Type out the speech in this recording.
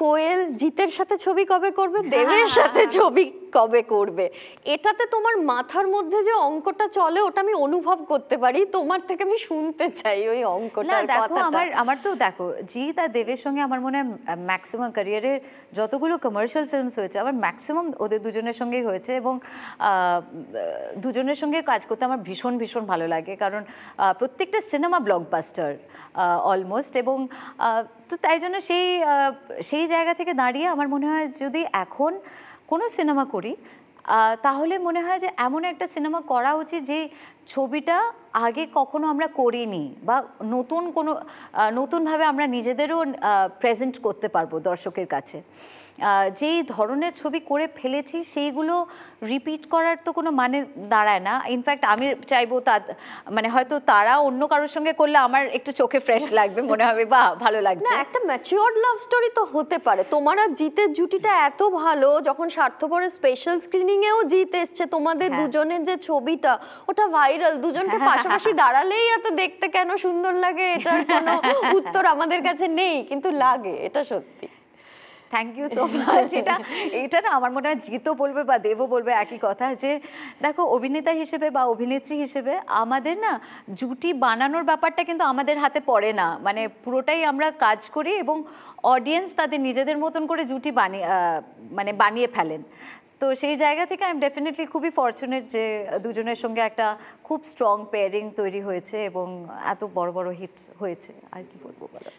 কোয়েল জিতের সাথে ছবি কবে করবে, দেবের সাথে ছবি কবে করবে, এটাতে তোমার মাথার মধ্যে যে অঙ্কটা চলে ওটা আমি অনুভব করতে পারি। তোমার থেকে আমি শুনতে চাই ওই অঙ্কটার দেখো কথাটা। আমার তো দেখো জিৎ আর দেবের সঙ্গে আমার মনে হয় ম্যাক্সিমাম ক্যারিয়ারের যতগুলো কমার্শিয়াল ফিল্মস হয়েছে আমার ম্যাক্সিমাম ওদের দুজনের সঙ্গেই হয়েছে, এবং দুজনের সঙ্গে কাজ করতে আমার ভীষণ ভীষণ ভালো লাগে, কারণ প্রত্যেকটা সিনেমা ব্লকবাস্টার অলমোস্ট, এবং তো তাই জন্য সেই জায়গা থেকে দাঁড়িয়ে আমার মনে হয় যদি এখন কোনো সিনেমা করি তাহলে মনে হয় যে এমন একটা সিনেমা করা উচিত যে ছবিটা আগে কখনো আমরা করিনি, বা নতুনভাবে আমরা নিজেদেরও প্রেজেন্ট করতে পারবো দর্শকের কাছে। যেই ধরনের ছবি করে ফেলেছি সেইগুলো রিপিট করার তো কোনো মানে দাঁড়ায় না। ইনফ্যাক্ট আমি চাইবো মানে হয়তো তারা অন্য কারোর সঙ্গে করলে আমার একটু চোখে ফ্রেশ লাগবে, মনে হবে বা ভালো লাগছে। একটা ম্যাচিওরড লাভ স্টোরি তো হতে পারে। তোমার আর জিতের জুটিটা এত ভালো, যখন স্বার্থপরের স্পেশাল স্ক্রিনিং এও জিত এসছে, তোমাদের দুজনের যে ছবিটা ওটা ভাইরাল, দুজনকে পাশাপাশি দাঁড়ালেই এত দেখতে কেন সুন্দর লাগে, এটার কোনো উত্তর আমাদের কাছে নেই, কিন্তু লাগে, এটা সত্যি। Thank you so much. এটা না আমার মনে হয় জিতও বলবে বা দেবও বলবে একই কথা, যে দেখো অভিনেতা হিসেবে বা অভিনেত্রী হিসেবে আমাদের না জুটি বানানোর ব্যাপারটা কিন্তু আমাদের হাতে পড়ে না, মানে পুরোটাই আমরা কাজ করি এবং অডিয়েন্স তাদের নিজেদের মতন করে জুটি বানিয়ে ফেলেন। তো সেই জায়গা থেকে আই এম ডেফিনেটলি খুবই ফর্চুনেট যে দুজনের সঙ্গে একটা খুব স্ট্রং পেয়ারিং তৈরি হয়েছে এবং এত বড় বড় হিট হয়েছে। আর কি বলবো বলো।